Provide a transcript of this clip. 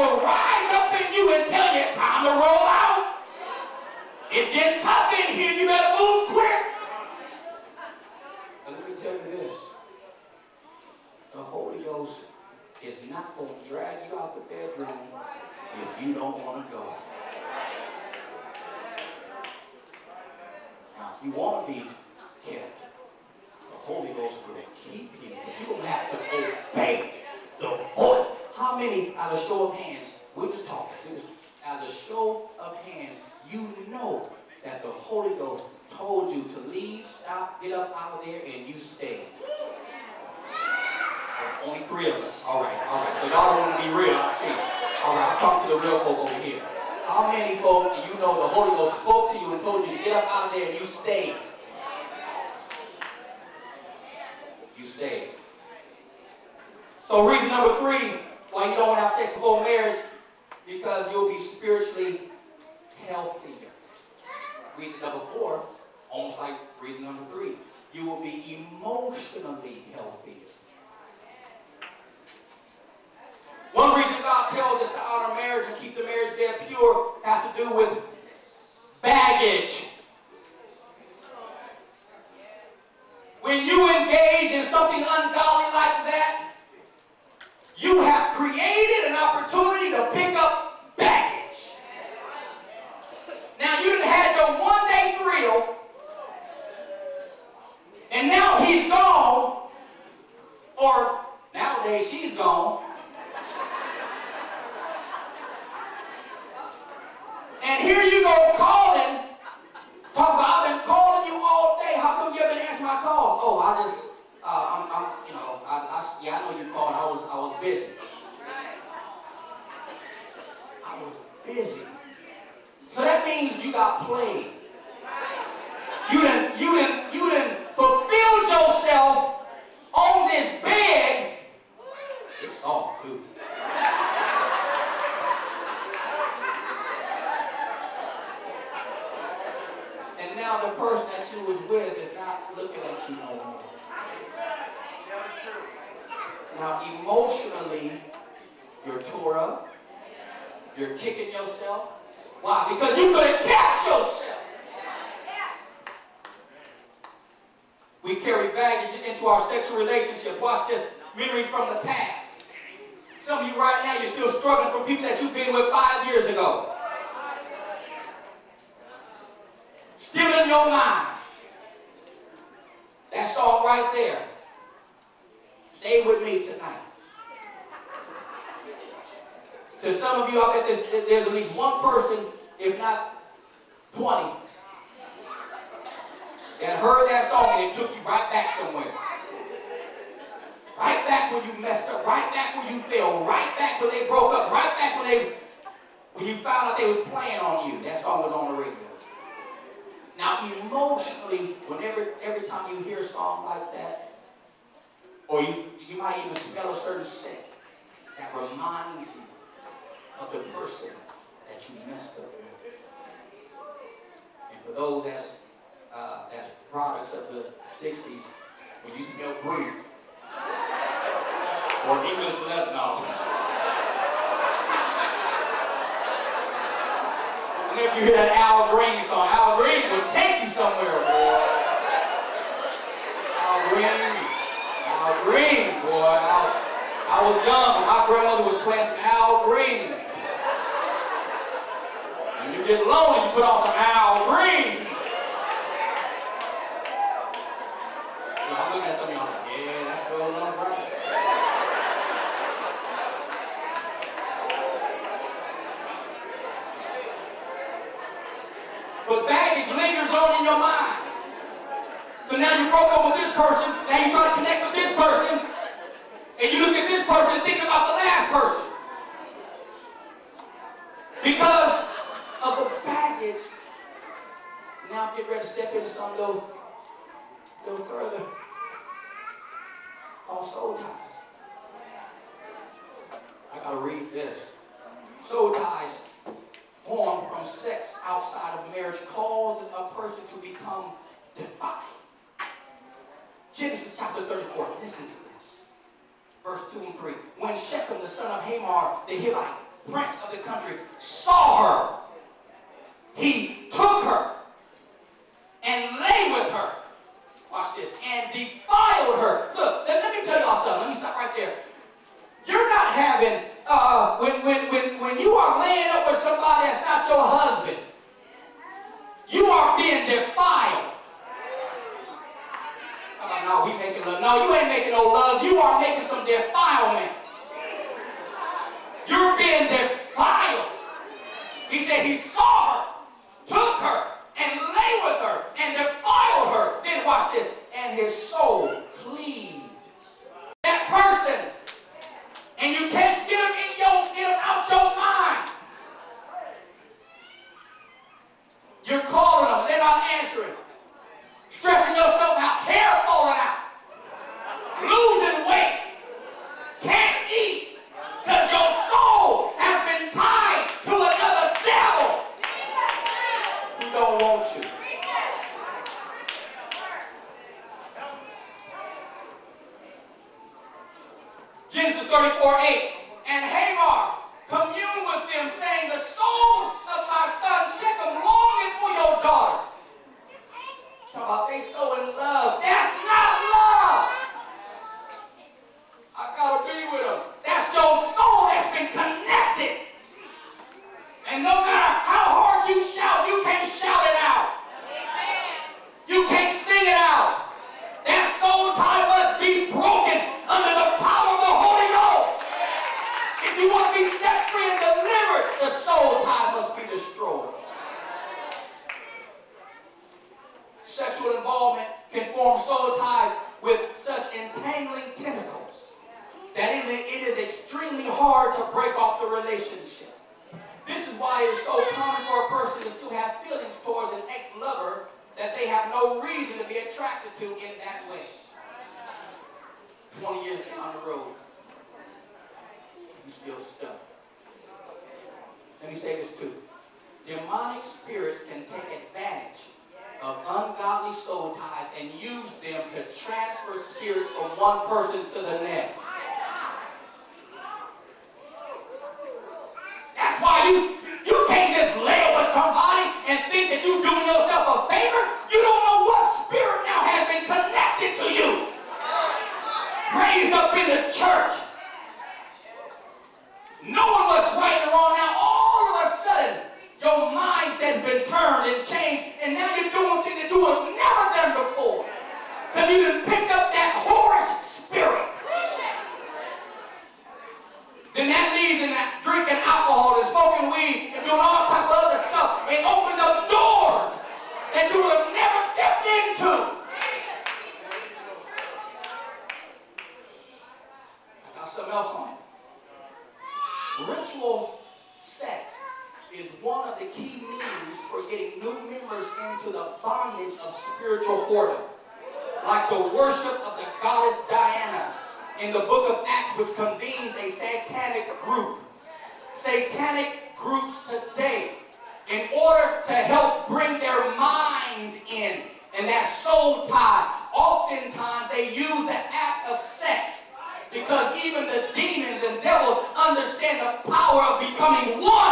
will rise up in you and tell you it's time to roll out. It's getting tough in here. You better move quick. And let me tell you this. The Holy Ghost is not going to drag you out the bedroom if you don't want to go. Now, if you want to be kept, the Holy Ghost will keep you, but you're going to have to obey the voice. How many, out of show of hands, we're just talking, out of the show of hands, you know that the Holy Ghost told you to leave, stop, get up out of there, and you stay? Only 3 of us. All right. So y'all don't want to be real. I see. All right, I'll talk to the real folk over here. How many folk do you know the Holy Ghost spoke to you and told you to get up out of there and you stayed? You stayed. So reason number 3 why you don't want to have sex before marriage, because you'll be spiritually healthier. Reason number 4, almost like reason number 3, you will be emotionally healthier. One reason God tells us to honor marriage and keep the marriage bed pure has to do with baggage. When you engage in something ungodly like that, you have created an opportunity to pick up baggage. Now you done had your one-day thrill, and now he's gone, or nowadays she's gone. And here you go calling, talk about, I've been calling you all day. How come you haven't answered my calls? Oh, I just, I know you called. I was busy. I was busy. So that means you got played. You done fulfilled yourself on this bed. It's soft too. And now the person that you was with is not looking at you no more. Now emotionally, you're tore up. You're kicking yourself. Why? Because you could have kept yourself. We carry baggage into our sexual relationship. Watch this. Memories from the past. Some of you right now, you're still struggling from people that you've been with 5 years ago. Still in your mind. That song right there. Stay with me tonight. To some of you, I bet there's at least one person, if not 20, that heard that song and it took you right back somewhere. Right back when you messed up, right back when you failed, right back when they broke up, right back when you found out they was playing on you. That song was on the radio. Now emotionally, every time you hear a song like that, or you might even smell a certain scent that reminds you of the person that you messed up with. And for those that's products of the 60s, when you smell Green, or English leather, no. And if you hear that Al Green song, Al Green would take you somewhere, boy. Al Green, boy. I was young, but my grandmother was playing some Al Green. When you get lonely, you put on some Al Green. So I'm looking at some of y'all like, yeah, that's going on right. But baggage lingers on in your mind. So now you broke up with this person, now you try to connect with this person, and you look at this person thinking about the last person. Because of the baggage, now I'm getting ready to step into something a little further. Called soul ties. I gotta read this. Soul ties formed from sex outside of marriage causes a person to become defiled. Genesis chapter 34, listen to this. Verse 2 and 3. When Shechem, the son of Hamor, the Hivite, prince of the country, saw her, he took her and lay with her. Watch this. And defiled her. Look, let me tell y'all something. Let me stop right there. You're not having, when you are laying up with somebody that's not your husband, you are being defiled. No, we making love. No, you ain't making no love. You are making some defilement. You're being defiled. He said he saw her, took her, and lay with her, and defiled her. Then watch this. And his soul cleaved. That person. And you can't get him out your mind. You're calling them. They're not answering. Stretching yourself out. Hair falling out. Losing weight. Can't eat. Because your soul has been tied to another devil who don't want you. Genesis 34:8. And Hamar communed with them, saying, the soul of my son Shechem longing for your daughter. Talk about they so in love. That's not love. I gotta be with them. That's your soul that's been connected. And no matter how hard you shout, you can't shout it out. You can't sing it out. That soul tie must be broken under the power of the Holy Ghost. If you want to be set free and delivered, the soul tie must be destroyed. Sexual involvement can form soul ties with such entangling tentacles that it is extremely hard to break off the relationship. This is why it's so common for a person to still have feelings towards an ex-lover that they have no reason to be attracted to in that way. 20 years down the road, you're still stuck. Let me say this too. Demonic spirits can take advantage of ungodly soul ties and use them to transfer spirits from one person to the next. That's why you can't just lay with somebody and think that you're doing yourself a favor. You don't know what spirit now has been connected to you. Raised up in the church. Knowing what's right and wrong. Now all of a sudden, your mindset's been turned and changed, and now you're doing things that you have never done before. Because you done picked up that whorish spirit. Then that leads in that drinking alcohol and smoking weed and doing all type of other stuff and opens up doors that you would have never stepped into. I got something else on it. Ritual sex is one of the key means for getting new members into the bondage of spiritual whoredom. Like the worship of the goddess Diana in the book of Acts, which convenes a satanic group. Satanic groups today, in order to help bring their mind in and that soul tie, oftentimes they use the act of sex because even the demons and devils understand the power of becoming one